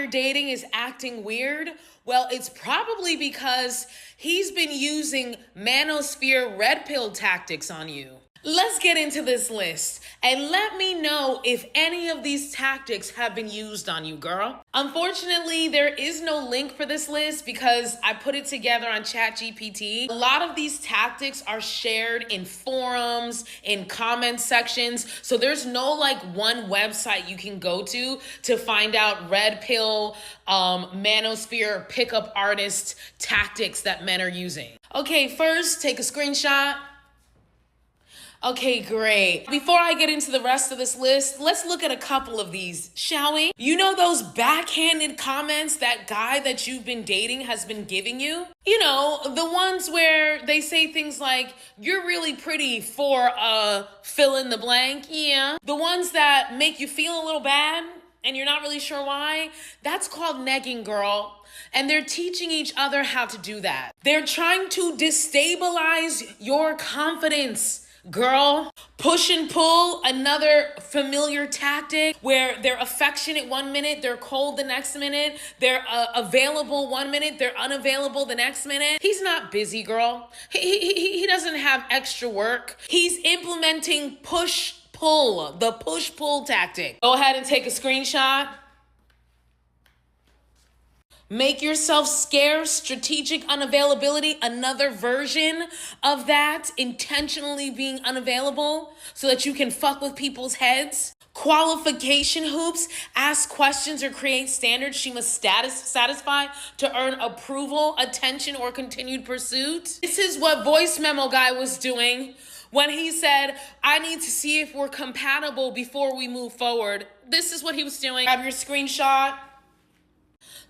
you're dating is acting weird, well, it's probably because he's been using manosphere red pill tactics on you. Let's get into this list and let me know if any of these tactics have been used on you, girl. Unfortunately, there is no link for this list because I put it together on ChatGPT. A lot of these tactics are shared in forums, in comment sections. So there's no like one website you can go to find out red pill, manosphere, pickup artist tactics that men are using. Okay, first, take a screenshot. Okay, great. Before I get into the rest of this list, let's look at a couple of these, shall we? You know those backhanded comments that guy that you've been dating has been giving you? You know, the ones where they say things like, you're really pretty for fill in the blank, yeah. The ones that make you feel a little bad and you're not really sure why. That's called negging, girl. And they're teaching each other how to do that. They're trying to destabilize your confidence. Girl, push and pull, another familiar tactic where they're affectionate one minute, they're cold the next minute, they're available one minute, they're unavailable the next minute. He's not busy, girl. He doesn't have extra work. He's implementing push-pull, the push-pull tactic. Go ahead and take a screenshot. Make yourself scarce, strategic unavailability, another version of that, intentionally being unavailable so that you can fuck with people's heads. Qualification hoops, ask questions or create standards she must satisfy to earn approval, attention, or continued pursuit. This is what Voice Memo Guy was doing when he said, I need to see if we're compatible before we move forward. This is what he was doing. Grab your screenshot.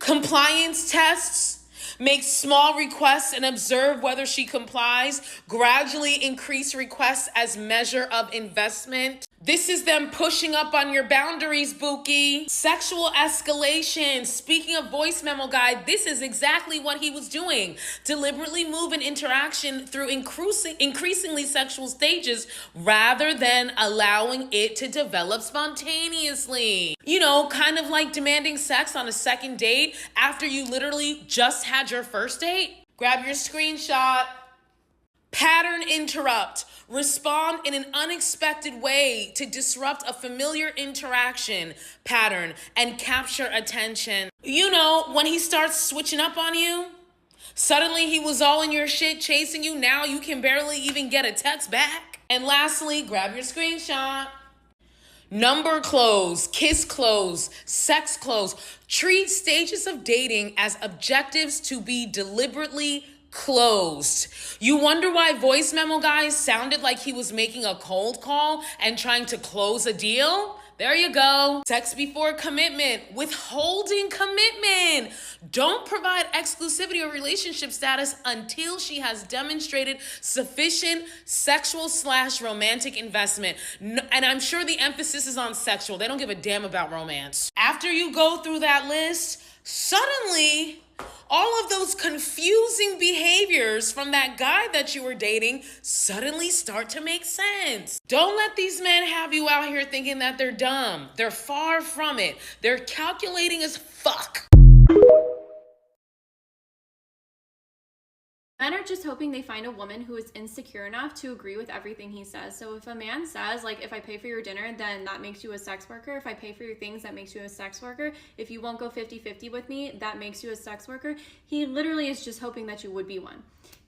Compliance tests, make small requests and observe whether she complies. Gradually increase requests as measure of investment. This is them pushing up on your boundaries, Bookie. Sexual escalation. Speaking of Voice Memo Guy, this is exactly what he was doing. Deliberately move an interaction through increasingly sexual stages rather than allowing it to develop spontaneously. You know, kind of like demanding sex on a second date after you literally just had your first date. Grab your screenshot. Pattern interrupt. Respond in an unexpected way to disrupt a familiar interaction pattern and capture attention. You know, when he starts switching up on you, suddenly he was all in your shit chasing you. Now you can barely even get a text back. And lastly, grab your screenshot. Number close, kiss close, sex close. Treat stages of dating as objectives to be deliberately closed. You wonder why Voice Memo Guy sounded like he was making a cold call and trying to close a deal? There you go. Sex before commitment, withholding commitment. Don't provide exclusivity or relationship status until she has demonstrated sufficient sexual/romantic investment. And I'm sure the emphasis is on sexual. They don't give a damn about romance. After you go through that list, suddenly all of those confusing behaviors from that guy that you were dating suddenly start to make sense. Don't let these men have you out here thinking that they're dumb. They're far from it. They're calculating as fuck. Men are just hoping they find a woman who is insecure enough to agree with everything he says. So if a man says, like, if I pay for your dinner, then that makes you a sex worker. If I pay for your things, that makes you a sex worker. If you won't go 50-50 with me, that makes you a sex worker. He literally is just hoping that you would be one.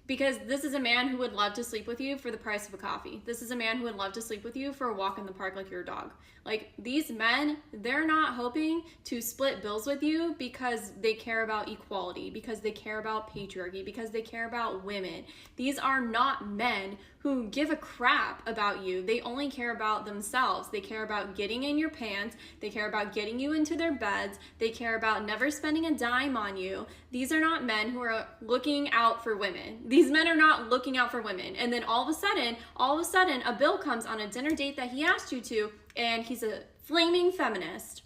Because this is a man who would love to sleep with you for the price of a coffee. This is a man who would love to sleep with you for a walk in the park like you're a dog. Like, these men, they're not hoping to split bills with you because they care about equality, because they care about patriarchy, because they care about women. These are not men who give a crap about you. They only care about themselves. They care about getting in your pants. They care about getting you into their beds. They care about never spending a dime on you. These are not men who are looking out for women. These men are not looking out for women. And then all of a sudden, a bill comes on a dinner date that he asked you to, and he's a flaming feminist.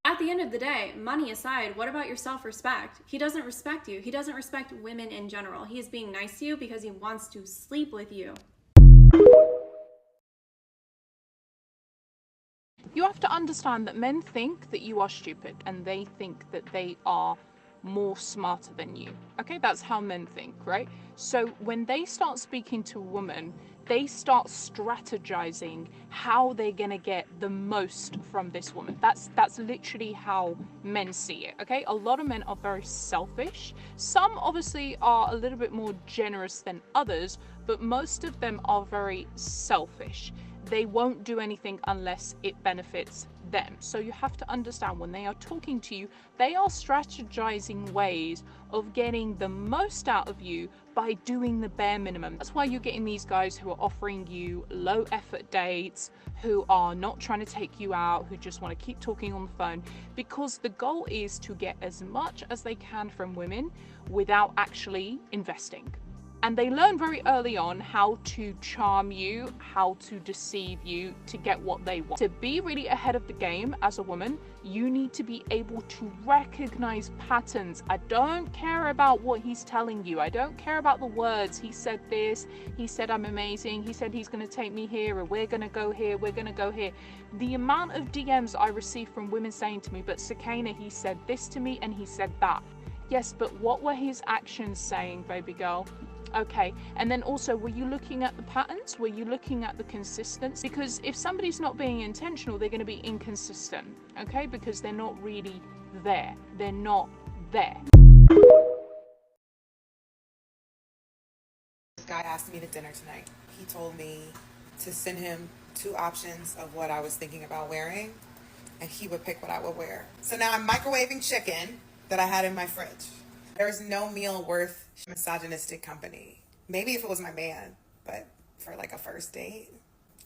At the end of the day, money aside, what about your self-respect? He doesn't respect you. He doesn't respect women in general. He is being nice to you because he wants to sleep with you. You have to understand that men think that you are stupid and they think that they are more smarter than you. Okay, that's how men think, right? So when they start speaking to a woman, they start strategizing how they're gonna get the most from this woman. That's literally how men see it. Okay, a lot of men are very selfish. Some obviously are a little bit more generous than others, but most of them are very selfish. They won't do anything unless it benefits them. So you have to understand, when they are talking to you, they are strategizing ways of getting the most out of you by doing the bare minimum. That's why you're getting these guys who are offering you low effort dates, who are not trying to take you out, who just want to keep talking on the phone, because the goal is to get as much as they can from women without actually investing. And they learn very early on how to charm you, how to deceive you to get what they want. To be really ahead of the game as a woman, you need to be able to recognize patterns. I don't care about what he's telling you. I don't care about the words. He said this, he said I'm amazing, he said he's gonna take me here, or we're gonna go here, we're gonna go here. The amount of DMs I receive from women saying to me, but Sakina, he said this to me and he said that. Yes, but what were his actions saying, baby girl? Okay, and then also, were you looking at the patterns? Were you looking at the consistency? Because if somebody's not being intentional, they're going to be inconsistent, okay? Because they're not really there. They're not there. This guy asked me to dinner tonight. He told me to send him 2 options of what I was thinking about wearing, and he would pick what I would wear. So now I'm microwaving chicken that I had in my fridge. There's no meal worth misogynistic company. Maybe if it was my man, but for like a first date,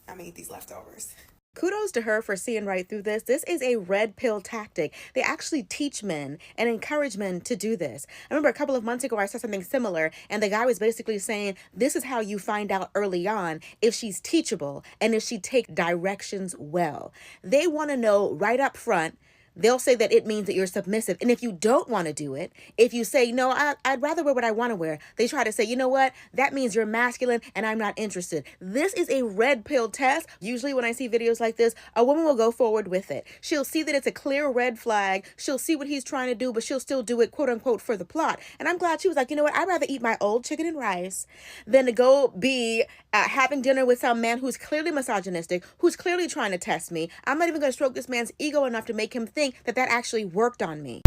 I'm gonna eat these leftovers. Kudos to her for seeing right through this. This is a red pill tactic. They actually teach men and encourage men to do this. I remember a couple of months ago, I saw something similar, and the guy was basically saying, this is how you find out early on if she's teachable and if she take directions well. They want to know right up front. They'll say that it means that you're submissive. And if you don't want to do it, if you say, no, I'd rather wear what I want to wear, they try to say, you know what? That means you're masculine and I'm not interested. This is a red pill test. Usually when I see videos like this, a woman will go forward with it. She'll see that it's a clear red flag. She'll see what he's trying to do, but she'll still do it, quote unquote, for the plot. And I'm glad she was like, you know what? I'd rather eat my old chicken and rice than to go be having dinner with some man who's clearly misogynistic, who's clearly trying to test me. I'm not even going to stroke this man's ego enough to make him think that actually worked on me.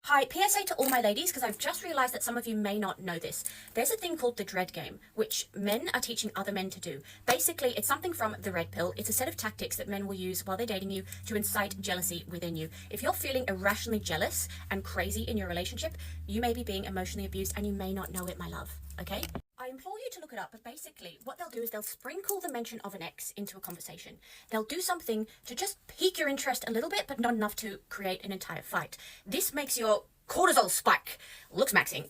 Hi, PSA to all my ladies, because I've just realised that some of you may not know this. There's a thing called the dread game, which men are teaching other men to do. Basically, it's something from the red pill. It's a set of tactics that men will use while they're dating you to incite jealousy within you. If you're feeling irrationally jealous and crazy in your relationship, you may be being emotionally abused and you may not know it, my love, okay? I implore you to look it up, but basically what they'll do is they'll sprinkle the mention of an ex into a conversation. They'll do something to just pique your interest a little bit, but not enough to create an entire fight. This makes your cortisol spike. Looks maxing.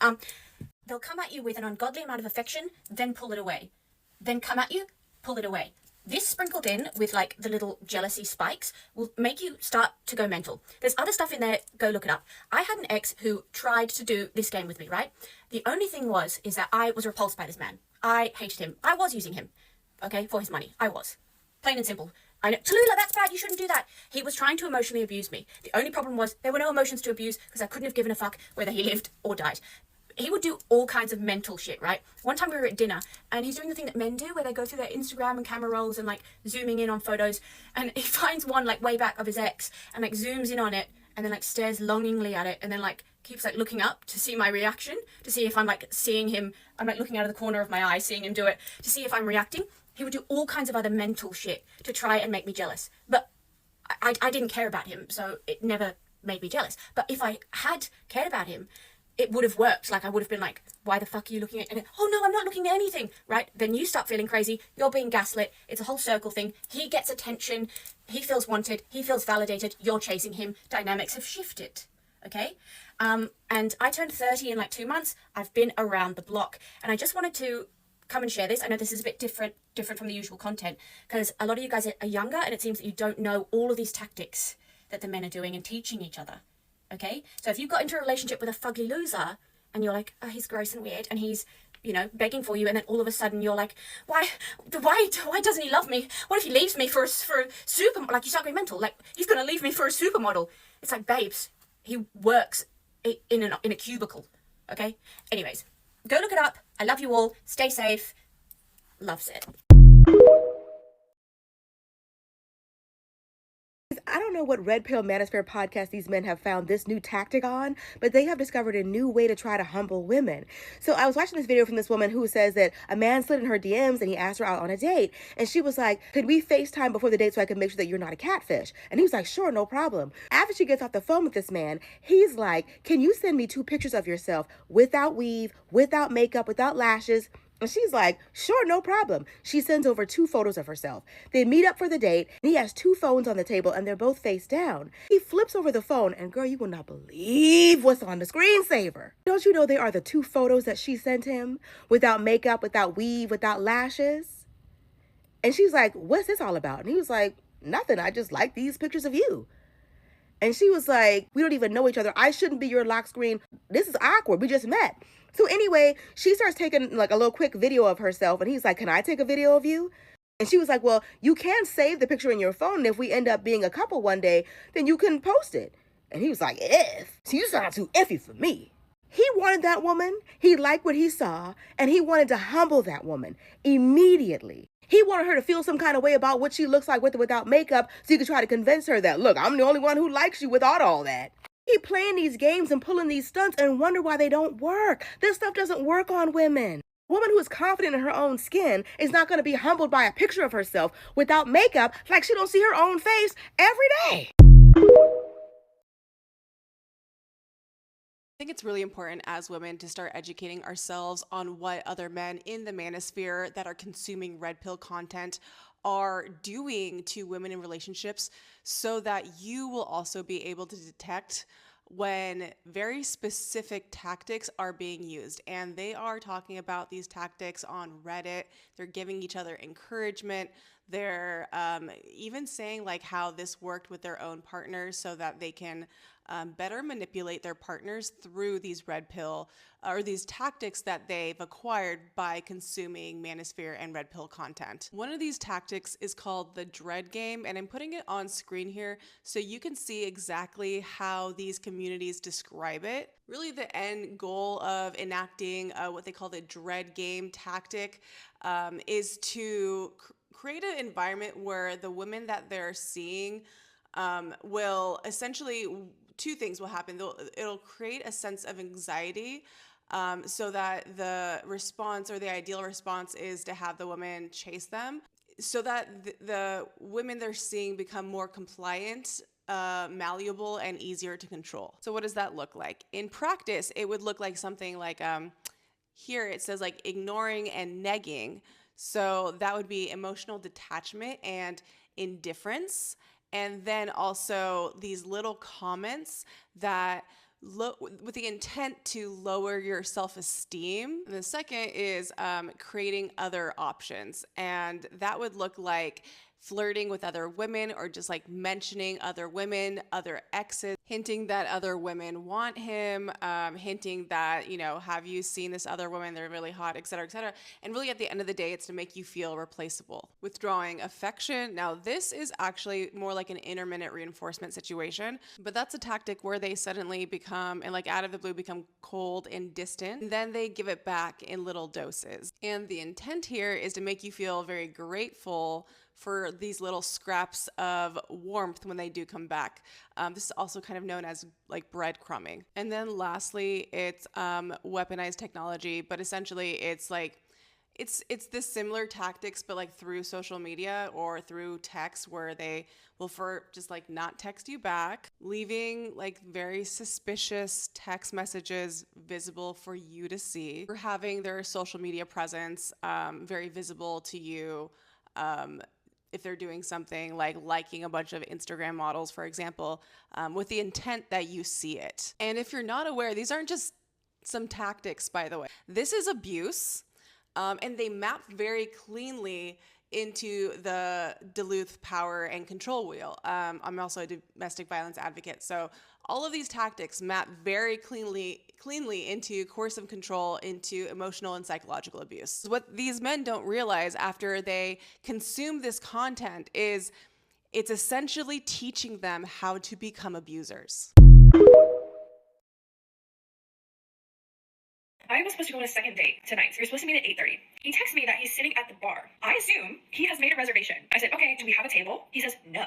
They'll come at you with an ungodly amount of affection, then pull it away. Then come at you, pull it away. This sprinkled in with like the little jealousy spikes will make you start to go mental. There's other stuff in there, go look it up. I had an ex who tried to do this game with me, right? The only thing is that I was repulsed by this man. I hated him. I was using him, okay, for his money. I was. Plain and simple. I know, Tallulah, that's bad, you shouldn't do that. He was trying to emotionally abuse me. The only problem was there were no emotions to abuse because I couldn't have given a fuck whether he lived or died. He would do all kinds of mental shit, right? One time we were at dinner and he's doing the thing that men do where they go through their Instagram and camera rolls and like zooming in on photos, and he finds one like way back of his ex and like zooms in on it and then like stares longingly at it and then like keeps like looking up to see my reaction, to see if I'm like seeing him. I'm like looking out of the corner of my eye, seeing him do it to see if I'm reacting. He would do all kinds of other mental shit to try and make me jealous. But I didn't care about him, so it never made me jealous. But if I had cared about him, it would have worked. Like I would have been like, why the fuck are you looking at it? Oh no, I'm not looking at anything, right? Then you start feeling crazy. You're being gaslit. It's a whole circle thing. He gets attention. He feels wanted. He feels validated. You're chasing him. Dynamics have shifted. Okay? And I turned 30 in like 2 months. I've been around the block, and I just wanted to come and share this. I know this is a bit different from the usual content because a lot of you guys are younger, and it seems that you don't know all of these tactics that the men are doing and teaching each other. Okay, so if you got into a relationship with a fugly loser and you're like, oh, he's gross and weird and he's begging for you, and then all of a sudden you're like, why doesn't he love me? What if he leaves me for a super, like, you start going mental, like, he's gonna leave me for a supermodel. It's like, babes, he works in a cubicle, okay? Anyways, go look it up. I love you all. Stay safe. Loves it. I don't know what red pill manosphere podcast these men have found this new tactic on, but they have discovered a new way to try to humble women. So I was watching this video from this woman who says that a man slid in her DMs and he asked her out on a date. And she was like, could we FaceTime before the date so I can make sure that you're not a catfish? And he was like, sure, no problem. After she gets off the phone with this man, he's like, can you send me 2 pictures of yourself without weave, without makeup, without lashes? And she's like, sure, no problem. She sends over 2 photos of herself. They meet up for the date, and he has 2 phones on the table, and they're both face down. He flips over the phone, and girl, you will not believe what's on the screensaver. Don't you know they are the 2 photos that she sent him? Without makeup, without weave, without lashes? And she's like, what's this all about? And he was like, nothing. I just like these pictures of you. And she was like, we don't even know each other. I shouldn't be your lock screen. This is awkward. We just met. So anyway, she starts taking like a little quick video of herself. And he's like, can I take a video of you? And she was like, well, you can save the picture in your phone. And if we end up being a couple one day, then you can post it. And he was like, if? So you sound too iffy for me. He wanted that woman. He liked what he saw. And he wanted to humble that woman immediately. He wanted her to feel some kind of way about what she looks like with or without makeup so he could try to convince her that, look, I'm the only one who likes you without all that. He playing these games and pulling these stunts and wonder why they don't work. This stuff doesn't work on women. A woman who is confident in her own skin is not going to be humbled by a picture of herself without makeup like she don't see her own face every day. I think it's really important as women to start educating ourselves on what other men in the manosphere that are consuming red pill content are doing to women in relationships, so that you will also be able to detect when very specific tactics are being used. And they are talking about these tactics on Reddit. They're giving each other encouragement. They're even saying like how this worked with their own partners so that they can better manipulate their partners through these red pill or these tactics that they've acquired by consuming manosphere and red pill content. One of these tactics is called the dread game, and I'm putting it on screen here so you can see exactly how these communities describe it. Really, the end goal of enacting what they call the dread game tactic is to create an environment where the women that they're seeing will essentially, 2 things will happen. It'll create a sense of anxiety so that the response or the ideal response is to have the woman chase them, so that the women they're seeing become more compliant, malleable, and easier to control. So what does that look like? In practice, it would look like something like here it says like ignoring and negging. So that would be emotional detachment and indifference. And then also these little comments that with the intent to lower your self-esteem. And the second is creating other options. And that would look like flirting with other women, or just like mentioning other women, other exes, hinting that other women want him, hinting that, you know, have you seen this other woman? They're really hot, et cetera, et cetera. And really at the end of the day, it's to make you feel replaceable. Withdrawing affection. Now this is actually more like an intermittent reinforcement situation, but that's a tactic where they suddenly become, and like out of the blue, become cold and distant. And then they give it back in little doses. And the intent here is to make you feel very grateful for these little scraps of warmth when they do come back. This is also kind of known as like breadcrumbing. And then lastly, it's weaponized technology, but essentially it's like, it's this similar tactics, but like through social media or through text, where they will just like not text you back, leaving like very suspicious text messages visible for you to see, or having their social media presence very visible to you. If they're doing something like liking a bunch of Instagram models, for example, with the intent that you see it. And if you're not aware, these aren't just some tactics, by the way. This is abuse, and they map very cleanly into the Duluth power and control wheel. I'm also a domestic violence advocate, so All of these tactics map very cleanly into coercive control, into emotional and psychological abuse. What these men don't realize after they consume this content is it's essentially teaching them how to become abusers. I was supposed to go on a second date tonight, so you're supposed to meet at 8:30. He texts me that he's sitting at the bar. I assume he has made a reservation. I said, okay, do we have a table? He says, no.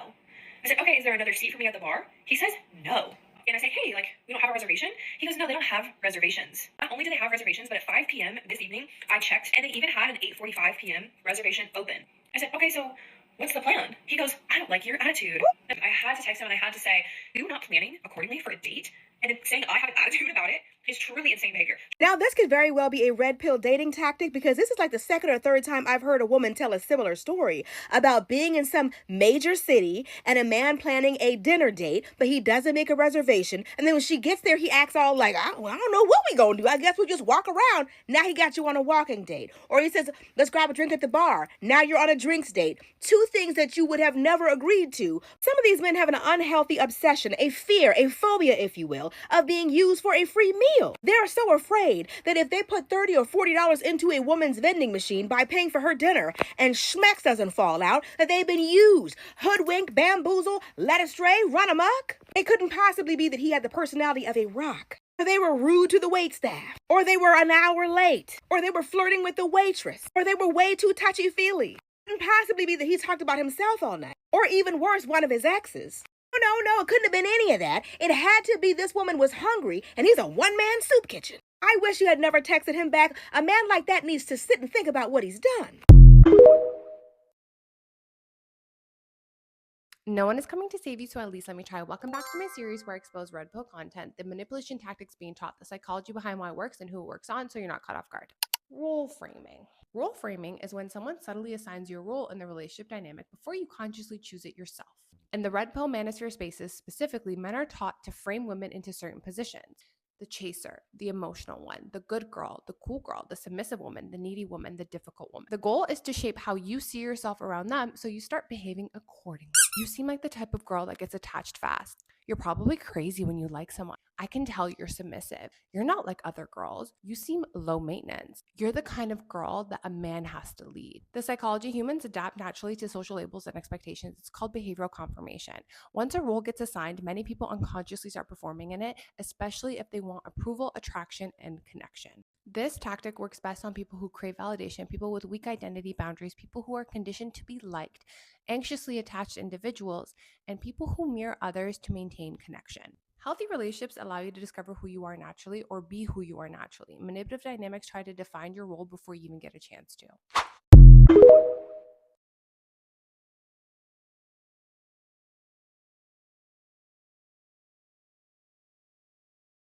I said, okay, is there another seat for me at the bar? He says, no. And I say, hey, we don't have a reservation? He goes, no, they don't have reservations. Not only do they have reservations, but at 5 p.m. this evening, I checked, and they even had an 8:45 p.m. reservation open. I said, okay, so what's the plan? He goes, I don't like your attitude. I had to text him, and I had to say, you're not planning accordingly for a date? And then saying I have an attitude about it is truly insane behavior. Now, this could very well be a red pill dating tactic, because this is like the second or third time I've heard a woman tell a similar story about being in some major city and a man planning a dinner date, but he doesn't make a reservation. And then when she gets there, he acts all like, I don't know what we gonna do. I guess we'll just walk around. Now he got you on a walking date. Or he says, let's grab a drink at the bar. Now you're on a drinks date. Two things that you would have never agreed to. Some of these men have an unhealthy obsession, a fear, a phobia, if you will, of being used for a free meal. They're so afraid that if they put $30 or $40 into a woman's vending machine by paying for her dinner and schmacks doesn't fall out, that they've been used, hoodwinked, bamboozled, led astray, run amok. It couldn't possibly be that he had the personality of a rock. Or they were rude to the waitstaff, or they were an hour late, or they were flirting with the waitress, or they were way too touchy-feely. It couldn't possibly be that he talked about himself all night, or even worse, one of his exes. No, it couldn't have been any of that. It had to be this woman was hungry, and he's a one-man soup kitchen. I wish you had never texted him back. A man like that needs to sit and think about what he's done. No one is coming to save you, so at least let me try. Welcome back to my series where I expose red pill content, the manipulation tactics being taught, the psychology behind why it works, and who it works on, so you're not caught off guard. Role framing. Role framing is when someone subtly assigns you a role in the relationship dynamic before you consciously choose it yourself. In the red pill manosphere spaces, specifically, men are taught to frame women into certain positions. The chaser, the emotional one, the good girl, the cool girl, the submissive woman, the needy woman, the difficult woman. The goal is to shape how you see yourself around them, so you start behaving accordingly. You seem like the type of girl that gets attached fast. You're probably crazy when you like someone. I can tell you're submissive. You're not like other girls. You seem low maintenance. You're the kind of girl that a man has to lead. The psychology humans adapt naturally to social labels and expectations. It's called behavioral confirmation. Once a role gets assigned, many people unconsciously start performing in it, especially if they want approval, attraction, and connection. This tactic works best on people who crave validation, people with weak identity boundaries, people who are conditioned to be liked, anxiously attached individuals, and people who mirror others to maintain connection. Healthy relationships allow you to discover who you are naturally or be who you are naturally. Manipulative dynamics try to define your role before you even get a chance to.